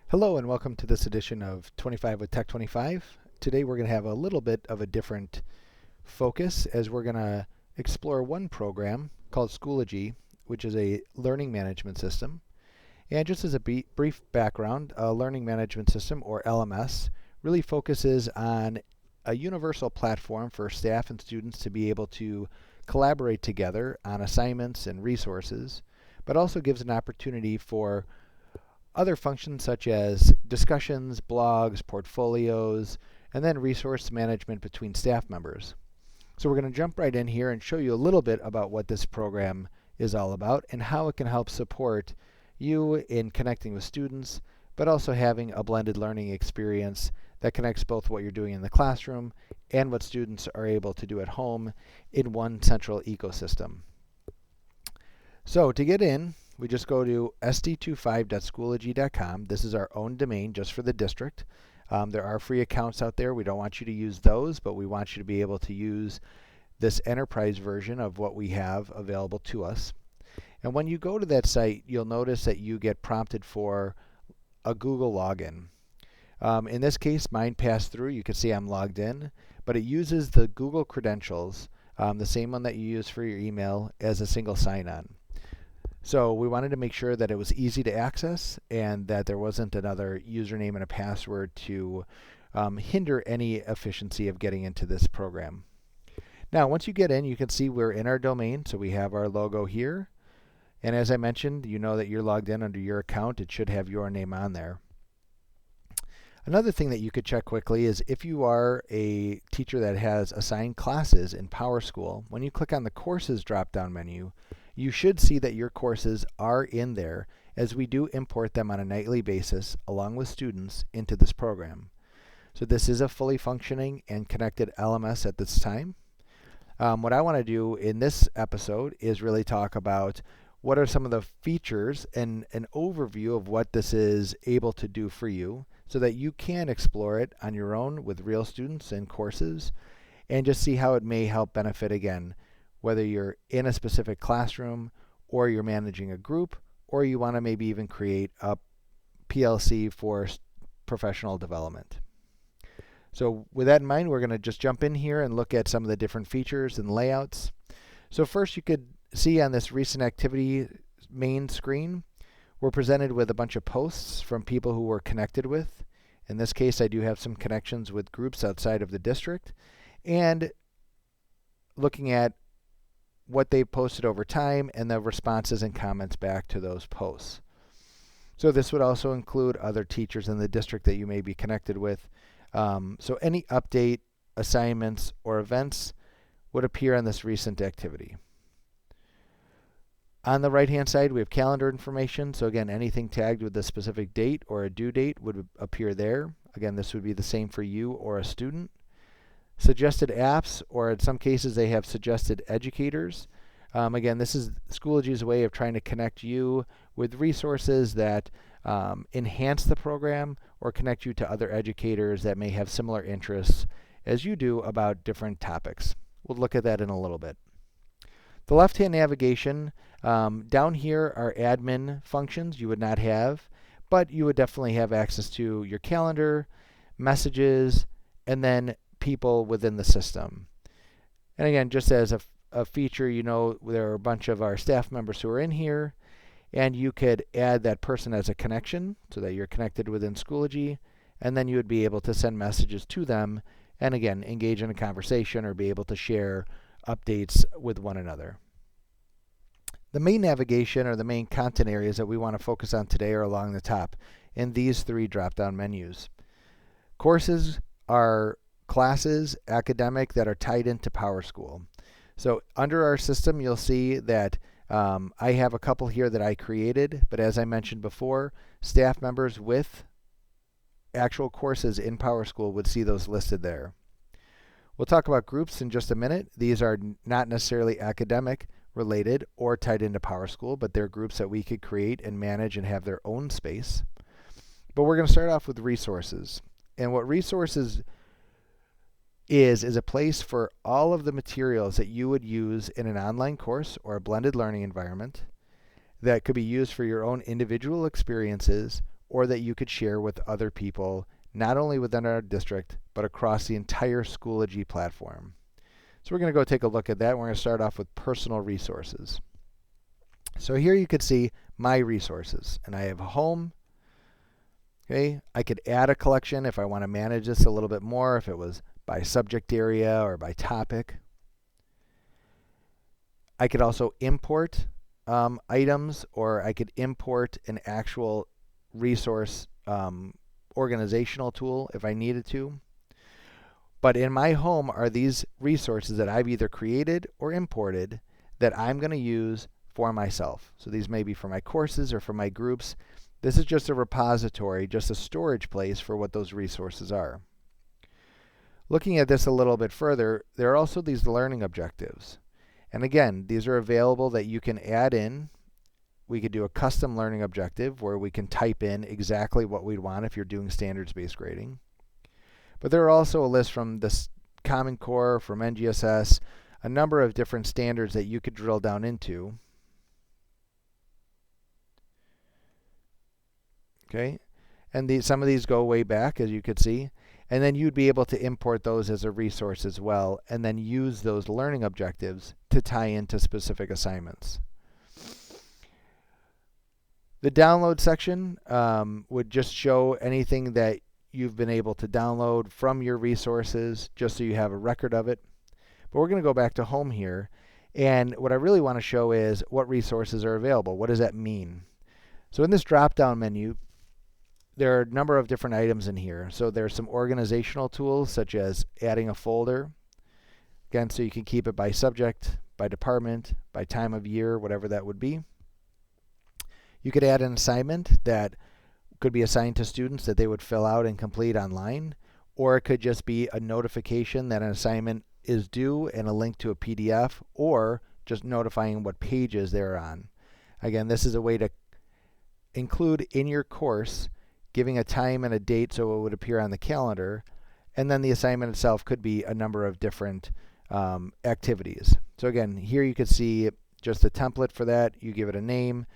Hello and welcome to this edition of 25 with Tech 25. Today we're going to have a little bit of a different focus as we're going to explore one program called Schoology, which is a learning management system. And just as a brief background, a learning management system, or LMS, really focuses on a universal platform for staff and students to be able to collaborate together on assignments and resources, but also gives an opportunity for other functions such as discussions, blogs, portfolios, and then resource management between staff members. So we're going to jump right in here and show you a little bit about what this program is all about and how it can help support you in connecting with students, but also having a blended learning experience that connects both what you're doing in the classroom and what students are able to do at home in one central ecosystem. So to get in, we just go to sd25.schoology.com. This is our own domain just for the district. There are free accounts out there. We don't want you to use those, but we want you to be able to use this enterprise version of what we have available to us. And when you go to that site, you'll notice that you get prompted for a Google login. In this case, mine passed through. You can see I'm logged in, but it uses the Google credentials, the same one that you use for your email, as a single sign-on. So we wanted to make sure that it was easy to access and that there wasn't another username and a password to hinder any efficiency of getting into this program. Now, once you get in, you can see we're in our domain, so we have our logo here. And as I mentioned, you know that you're logged in under your account. It should have your name on there. Another thing that you could check quickly is if you are a teacher that has assigned classes in PowerSchool, when you click on the Courses drop-down menu, you should see that your courses are in there, as we do import them on a nightly basis along with students into this program. So this is a fully functioning and connected LMS at this time. What I want to do in this episode is really talk about what are some of the features and an overview of what this is able to do for you so that you can explore it on your own with real students and courses and just see how it may help benefit, again, whether you're in a specific classroom or you're managing a group or you want to maybe even create a PLC for professional development. So with that in mind, we're going to just jump in here and look at some of the different features and layouts. So first, you could see on this recent activity main screen, we're presented with a bunch of posts from people who we're connected with. In this case, I do have some connections with groups outside of the district, and looking at what they've posted over time and the responses and comments back to those posts. So this would also include other teachers in the district that you may be connected with. So any update, assignments, or events would appear on this recent activity. On the right-hand side, we have calendar information. So again, anything tagged with a specific date or a due date would appear there. Again, this would be the same for you or a student. Suggested apps, or in some cases they have suggested educators. Again, this is Schoology's way of trying to connect you with resources that enhance the program or connect you to other educators that may have similar interests as you do about different topics. We'll look at that in a little bit. The left-hand navigation, down here are admin functions you would not have, but you would definitely have access to your calendar, messages, and then people within the system. And again, just as a feature, you know, there are a bunch of our staff members who are in here, and you could add that person as a connection so that you're connected within Schoology, and then you would be able to send messages to them and again, engage in a conversation or be able to share updates with one another. The main navigation or the main content areas that we want to focus on today are along the top in these three drop-down menus. Courses are classes, academic, that are tied into PowerSchool. So under our system, you'll see that I have a couple here that I created, but as I mentioned before, staff members with actual courses in PowerSchool would see those listed there. We'll talk about groups in just a minute. These are not necessarily academic related or tied into PowerSchool, but they're groups that we could create and manage and have their own space. But we're going to start off with resources. And what resources is a place for all of the materials that you would use in an online course or a blended learning environment that could be used for your own individual experiences or that you could share with other people, not only within our district, but across the entire Schoology platform. So we're going to go take a look at that. We're going to start off with personal resources. So here you could see my resources, and I have a home. Okay, I could add a collection if I want to manage this a little bit more, if it was by subject area or by topic. I could also import items, or I could import an actual resource organizational tool if I needed to. But in my home are these resources that I've either created or imported that I'm going to use for myself. So these may be for my courses or for my groups. This is just a repository, just a storage place for what those resources are. Looking at this a little bit further, there are also these learning objectives. And again, these are available that you can add in. We could do a custom learning objective where we can type in exactly what we'd want if you're doing standards-based grading. But there are also a list from the Common Core, from NGSS, a number of different standards that you could drill down into. Okay, and some of these go way back, as you could see. And then you'd be able to import those as a resource as well, and then use those learning objectives to tie into specific assignments. The download section would just show anything that you've been able to download from your resources, just so you have a record of it. But we're going to go back to home here, and what I really want to show is what resources are available. What does that mean? So in this drop-down menu, there are a number of different items in here. So there's some organizational tools, such as adding a folder. Again, so you can keep it by subject, by department, by time of year, whatever that would be. You could add an assignment that could be assigned to students that they would fill out and complete online, or it could just be a notification that an assignment is due and a link to a PDF, or just notifying what pages they're on. Again, this is a way to include in your course, giving a time and a date so it would appear on the calendar, and then the assignment itself could be a number of different activities. So again, here you can see just a template for that. You give it a name.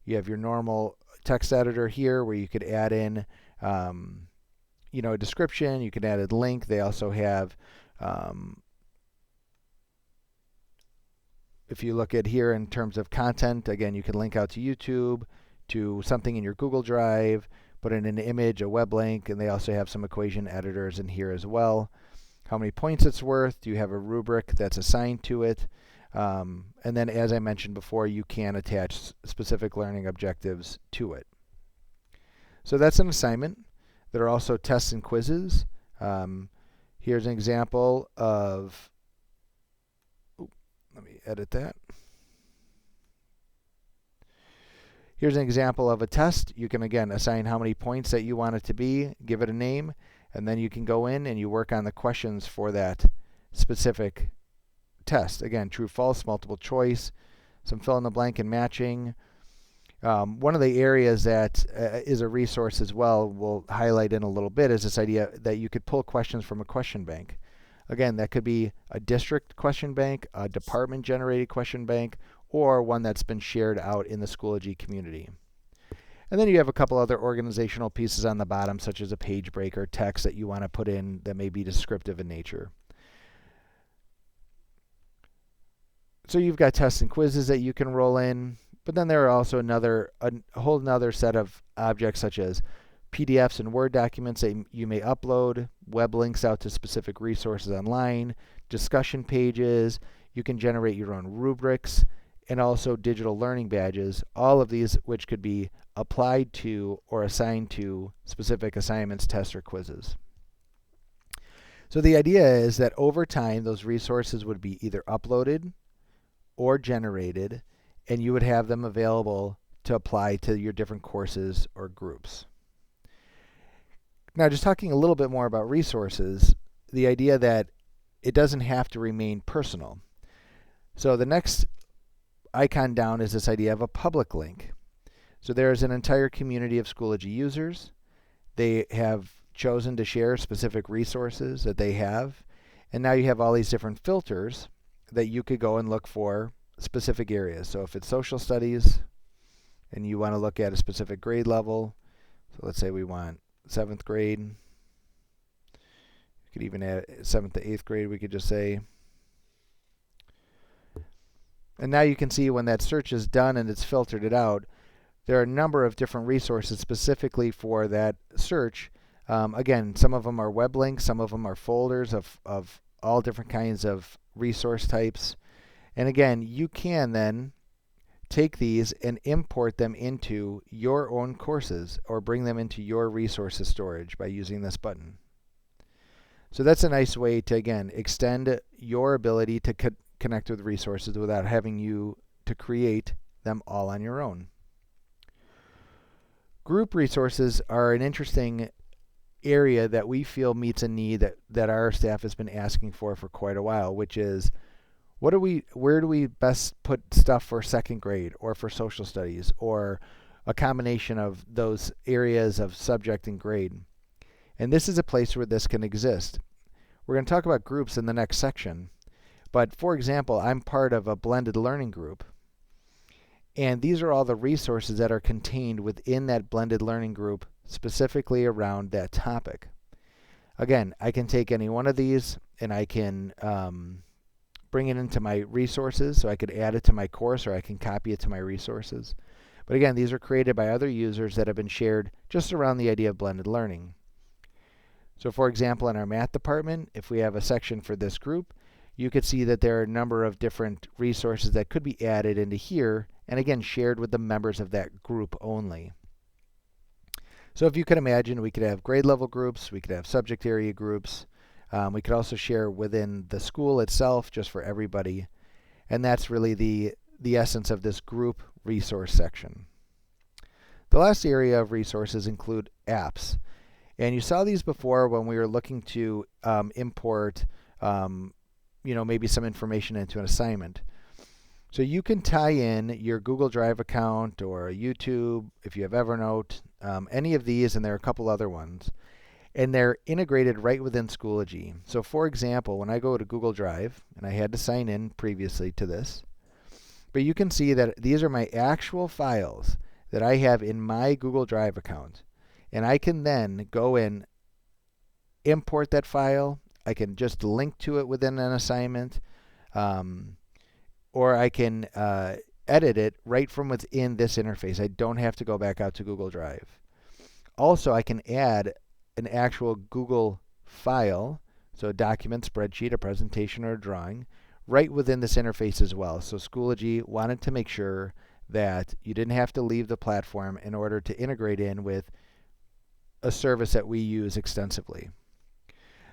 You have your normal text editor here where you could add in a description. You can add a link. They also have, if you look at here in terms of content, again, you can link out to YouTube, to something in your Google Drive, put in an image, a web link, and they also have some equation editors in here as well. How many points it's worth? Do you have a rubric that's assigned to it? And then, as I mentioned before, you can attach specific learning objectives to it. So that's an assignment. There are also tests and quizzes. Here's an example of, let me edit that. Here's an example of a test. You can, again, assign how many points that you want it to be, give it a name, and then you can go in and you work on the questions for that specific test. Again, true, false, multiple choice, some fill in the blank and matching. One of the areas that is a resource as well, we'll highlight in a little bit, is this idea that you could pull questions from a question bank. Again, that could be a district question bank, a department-generated question bank, or one that's been shared out in the Schoology community. And then you have a couple other organizational pieces on the bottom, such as a page break or text that you want to put in that may be descriptive in nature. So you've got tests and quizzes that you can roll in, but then there are also a whole nother set of objects, such as PDFs and Word documents that you may upload, web links out to specific resources online, discussion pages. You can generate your own rubrics, and also digital learning badges, all of these which could be applied to or assigned to specific assignments, tests, or quizzes. So the idea is that over time, those resources would be either uploaded or generated, and you would have them available to apply to your different courses or groups. Now, just talking a little bit more about resources, the idea that it doesn't have to remain personal. So the next icon down is this idea of a public link. So there's an entire community of Schoology users. They have chosen to share specific resources that they have, and now you have all these different filters that you could go and look for specific areas. So if it's social studies and you want to look at a specific grade level, So let's say we want 7th grade. We could even add 7th to 8th grade, we could just say. And now you can see when that search is done and it's filtered it out, there are a number of different resources specifically for that search. Again, some of them are web links, some of them are folders of all different kinds of resource types. And again, you can then take these and import them into your own courses or bring them into your resources storage by using this button. So that's a nice way to, again, extend your ability to connect with resources without having you to create them all on your own. Group resources are an interesting area that we feel meets a need that our staff has been asking for quite a while, which is where do we best put stuff for 2nd grade or for social studies or a combination of those areas of subject and grade. And this is a place where this can exist. We're going to talk about groups in the next section. But for example, I'm part of a blended learning group. And these are all the resources that are contained within that blended learning group specifically around that topic. Again, I can take any one of these and I can bring it into my resources, so I could add it to my course or I can copy it to my resources. But again, these are created by other users that have been shared just around the idea of blended learning. So for example, in our math department, if we have a section for this group, you could see that there are a number of different resources that could be added into here, and again, shared with the members of that group only. So if you can imagine, we could have grade level groups, we could have subject area groups, we could also share within the school itself just for everybody, and that's really the essence of this group resource section. The last area of resources include apps, and you saw these before when we were looking to import maybe some information into an assignment. So you can tie in your Google Drive account or YouTube, if you have Evernote, any of these, and there are a couple other ones. And they're integrated right within Schoology. So for example, when I go to Google Drive, and I had to sign in previously to this, but you can see that these are my actual files that I have in my Google Drive account. And I can then go in, import that file. I can just link to it within an assignment, or I can edit it right from within this interface. I don't have to go back out to Google Drive. Also, I can add an actual Google file, so a document, spreadsheet, a presentation, or a drawing, right within this interface as well. So Schoology wanted to make sure that you didn't have to leave the platform in order to integrate in with a service that we use extensively.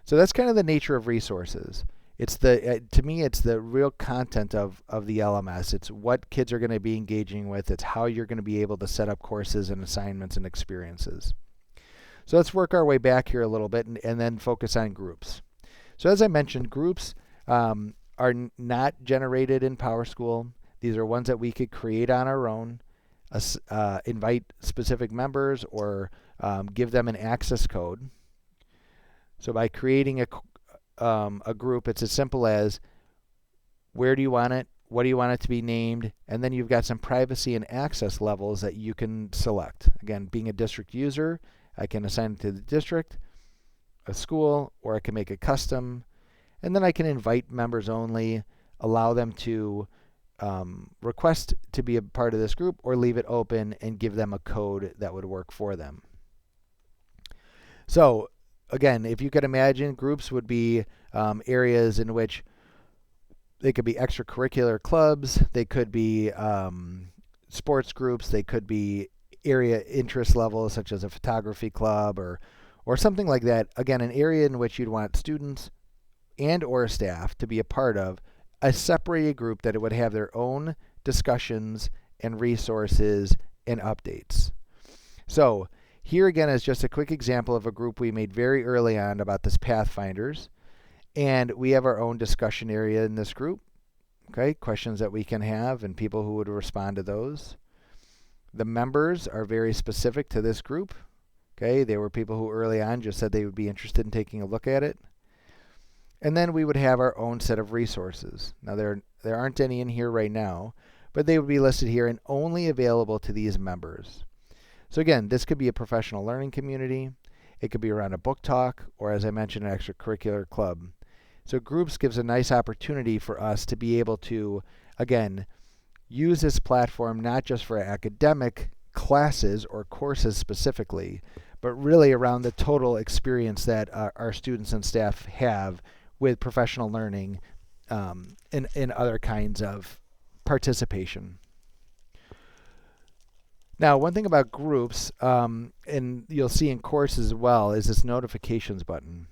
So that's kind of the nature of resources. It's to me, it's the real content of the LMS. It's what kids are going to be engaging with. It's how you're going to be able to set up courses and assignments and experiences. So let's work our way back here a little bit and then focus on groups. So as I mentioned, groups are not generated in PowerSchool. These are ones that we could create on our own, invite specific members, or give them an access code. So by creating a group, it's as simple as where do you want it, what do you want it to be named, and then you've got some privacy and access levels that you can select. Again, being a district user, I can assign it to the district, a school, or I can make it custom. And then I can invite members only, allow them to request to be a part of this group, or leave it open and give them a code that would work for them. So again, if you could imagine, groups would be areas in which they could be extracurricular clubs, they could be sports groups, they could be area interest levels such as a photography club or something like that. Again, an area in which you'd want students and or staff to be a part of a separated group that it would have their own discussions and resources and updates. So here again is just a quick example of a group we made very early on about this Pathfinders, and we have our own discussion area in this group. Okay, questions that we can have and people who would respond to those. The members are very specific to this group. Okay, they were people who early on just said they would be interested in taking a look at it. And then we would have our own set of resources. Now there aren't any in here right now, but they would be listed here and only available to these members. So again, this could be a professional learning community. It could be around a book talk, or as I mentioned, an extracurricular club. So groups gives a nice opportunity for us to be able to, again, use this platform not just for academic classes or courses specifically, but really around the total experience that our students and staff have with professional learning in other kinds of participation. Now, one thing about groups, and you'll see in courses as well, is this notifications button.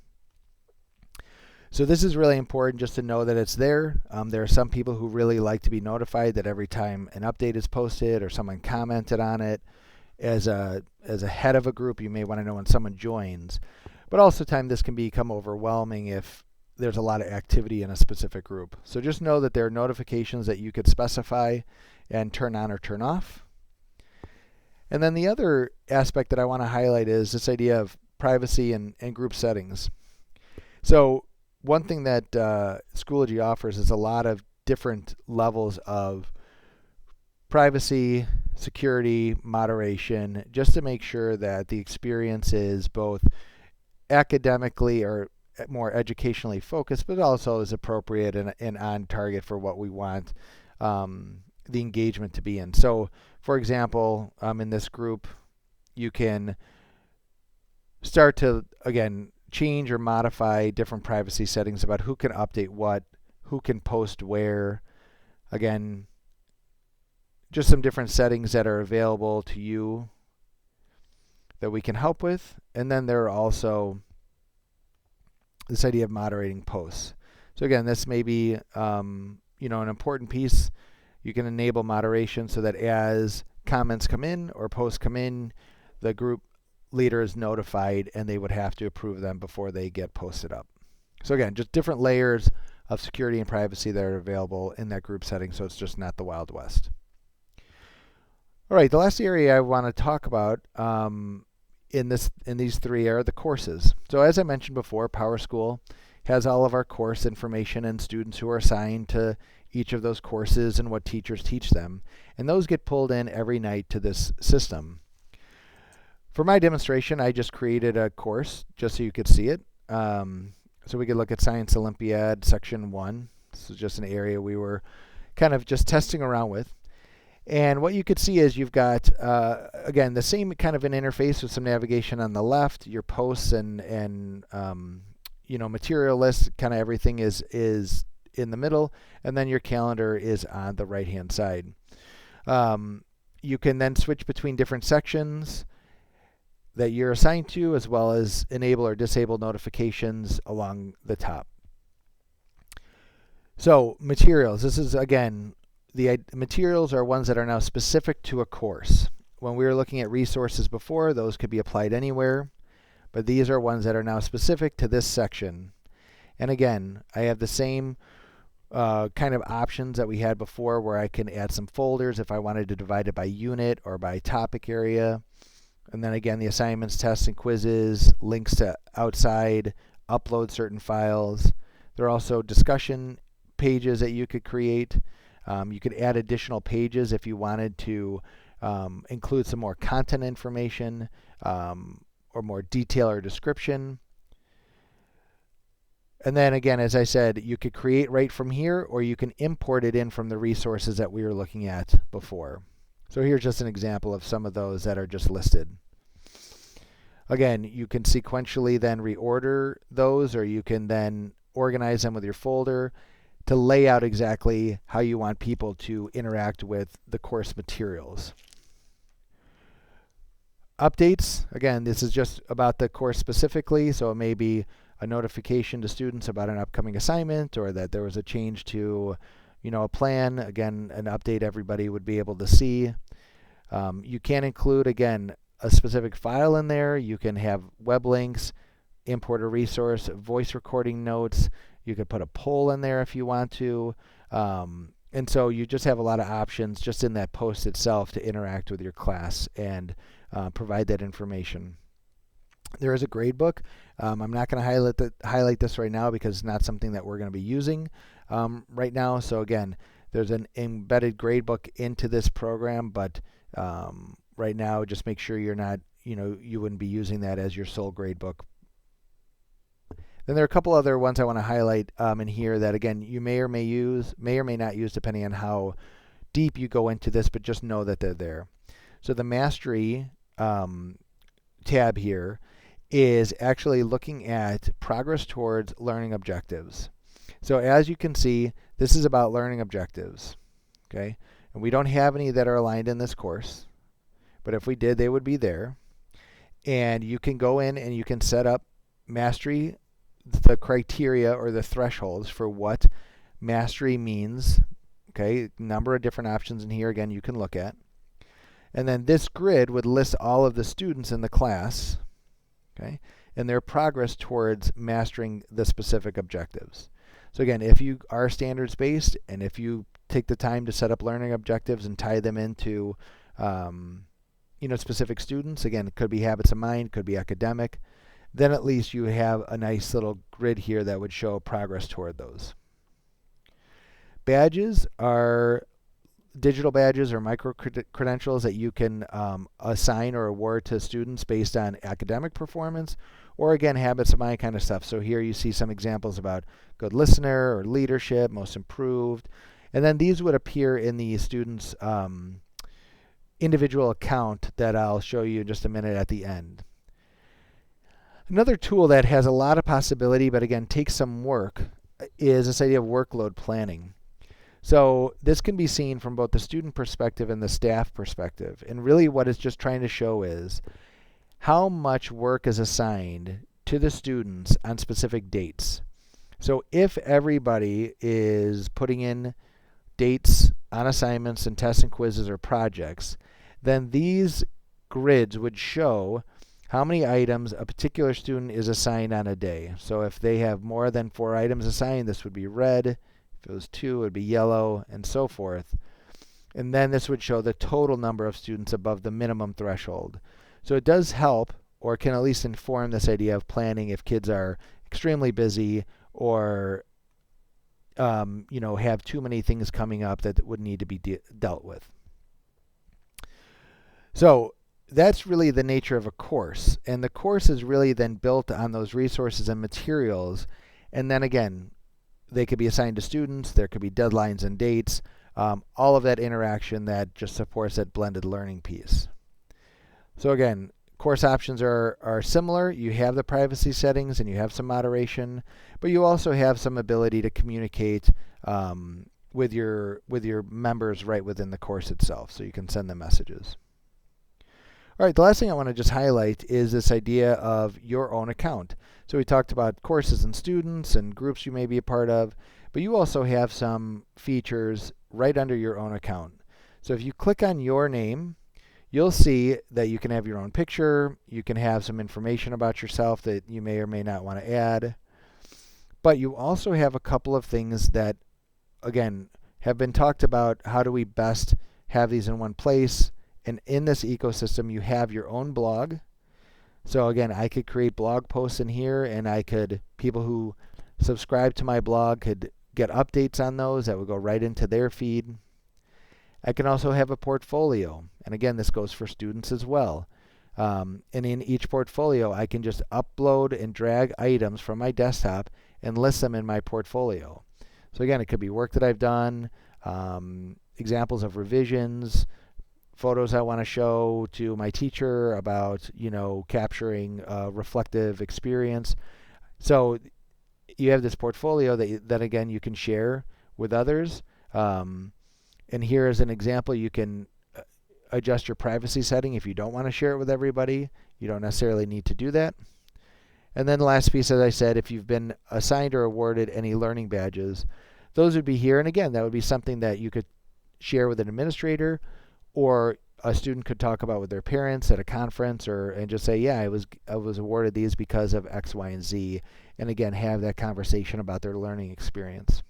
So this is really important just to know that it's there. There are some people who really like to be notified that every time an update is posted or someone commented on it. As a head of a group, you may want to know when someone joins. But also this can become overwhelming if there's a lot of activity in a specific group. So just know that there are notifications that you could specify and turn on or turn off. And then the other aspect that I want to highlight is this idea of privacy and group settings. So one thing that Schoology offers is a lot of different levels of privacy, security, moderation, just to make sure that the experience is both academically or more educationally focused, but also is appropriate and on target for what we want the engagement to be in. So, for example, in this group, you can start to, again, change or modify different privacy settings about who can update what, who can post where. Again, just some different settings that are available to you that we can help with. And then there are also this idea of moderating posts. So again, this may be an important piece. You can enable moderation so that as comments come in or posts come in, the group leader is notified and they would have to approve them before they get posted up. So again, just different layers of security and privacy that are available in that group setting, so it's just not the Wild West. All right, the last area I want to talk about in these three are the courses. So as I mentioned before, PowerSchool has all of our course information and students who are assigned to each of those courses and what teachers teach them. And those get pulled in every night to this system. For my demonstration, I just created a course just so you could see it. So we could look at Science Olympiad Section 1. This is just an area we were kind of just testing around with. And what you could see is you've got, again, the same kind of an interface with some navigation on the left, your posts and material list, kind of everything is in the middle, and then your calendar is on the right-hand side. You can then switch between different sections that you're assigned to, as well as enable or disable notifications along the top. So materials, this is, again, the materials are ones that are now specific to a course. When we were looking at resources before, those could be applied anywhere, but these are ones that are now specific to this section. And again, I have the same kind of options that we had before, where I can add some folders if I wanted to divide it by unit or by topic area. And then again, the assignments, tests, and quizzes, links to outside, upload certain files. There are also discussion pages that you could create. You could add additional pages if you wanted to include some more content information or more detail or description. And then again, as I said, you could create right from here, or you can import it in from the resources that we were looking at before. So here's just an example of some of those that are just listed. Again, you can sequentially then reorder those, or you can then organize them with your folder to lay out exactly how you want people to interact with the course materials. Updates, again, this is just about the course specifically, so it may be a notification to students about an upcoming assignment, or that there was a change to a plan. Again, an update everybody would be able to see. You can include, again, a specific file in there. You can have web links, import a resource, voice recording notes. You could put a poll in there if you want to. And so you just have a lot of options just in that post itself to interact with your class and provide that information. There is a gradebook. I'm not going to highlight this right now because it's not something that we're going to be using right now. So again, there's an embedded gradebook into this program, but right now, just make sure you're not, you wouldn't be using that as your sole grade book. Then there are a couple other ones I want to highlight in here that, again, you may or may not use depending on how deep you go into this, but just know that they're there. So the Mastery tab here is actually looking at progress towards learning objectives. So as you can see, this is about learning objectives, okay? And we don't have any that are aligned in this course, but if we did, they would be there. And you can go in and you can set up Mastery, the criteria or the thresholds for what Mastery means, okay? Number of different options in here, again, you can look at. And then this grid would list all of the students in the class, okay, and their progress towards mastering the specific objectives. So again, if you are standards-based and if you take the time to set up learning objectives and tie them into specific students, again, it could be habits of mind, could be academic, then at least you have a nice little grid here that would show progress toward those. Badges are digital badges or micro-credentials that you can assign or award to students based on academic performance, or again, habits of mind kind of stuff. So here you see some examples about good listener or leadership, most improved, and then these would appear in the student's individual account that I'll show you in just a minute at the end. Another tool that has a lot of possibility, but again, takes some work, is this idea of workload planning. So this can be seen from both the student perspective and the staff perspective. And really what it's just trying to show is how much work is assigned to the students on specific dates. So if everybody is putting in dates on assignments and tests and quizzes or projects, then these grids would show how many items a particular student is assigned on a day. So if they have more than 4 items assigned, this would be red. If it was 2, it would be yellow, and so forth. And then this would show the total number of students above the minimum threshold. So it does help, or can at least inform this idea of planning if kids are extremely busy or have too many things coming up that would need to be dealt with. So that's really the nature of a course. And the course is really then built on those resources and materials. And then again, they could be assigned to students, there could be deadlines and dates, all of that interaction that just supports that blended learning piece. So again, course options are similar. You have the privacy settings and you have some moderation, but you also have some ability to communicate with your members right within the course itself, so you can send them messages. All right, the last thing I want to just highlight is this idea of your own account. So we talked about courses and students and groups you may be a part of, but you also have some features right under your own account. So if you click on your name, you'll see that you can have your own picture, you can have some information about yourself that you may or may not want to add, but you also have a couple of things that, again, have been talked about. How do we best have these in one place? And in this ecosystem, you have your own blog. So again, I could create blog posts in here, and people who subscribe to my blog could get updates on those that would go right into their feed. I can also have a portfolio, and again, this goes for students as well. And in each portfolio, I can just upload and drag items from my desktop and list them in my portfolio. So again, it could be work that I've done, examples of revisions, photos I want to show to my teacher about, capturing reflective experience. So you have this portfolio that again, you can share with others. And here is an example. You can adjust your privacy setting if you don't want to share it with everybody. You don't necessarily need to do that. And then the last piece, as I said, if you've been assigned or awarded any learning badges, those would be here. And again, that would be something that you could share with an administrator, or a student could talk about with their parents at a conference, and just say, yeah, I was awarded these because of X, Y, and Z. And again, have that conversation about their learning experience.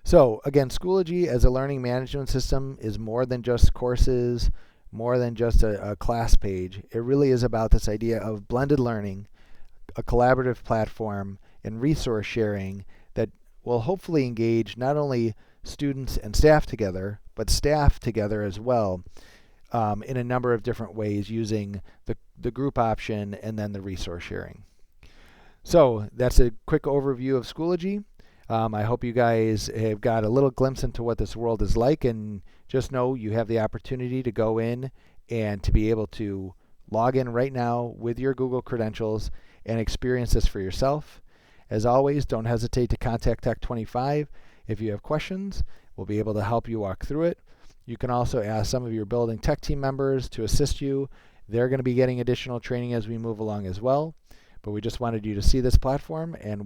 So again, Schoology as a learning management system is more than just courses, more than just a class page. It really is about this idea of blended learning, a collaborative platform, and resource sharing that will hopefully engage not only students and staff together, but staff together as well in a number of different ways using the group option and then the resource sharing. So that's a quick overview of Schoology. I hope you guys have got a little glimpse into what this world is like, and just know you have the opportunity to go in and to be able to log in right now with your Google credentials and experience this for yourself. As always, don't hesitate to contact Tech25 if you have questions. We'll be able to help you walk through it. You can also ask some of your building tech team members to assist you. They're going to be getting additional training as we move along as well. But we just wanted you to see this platform and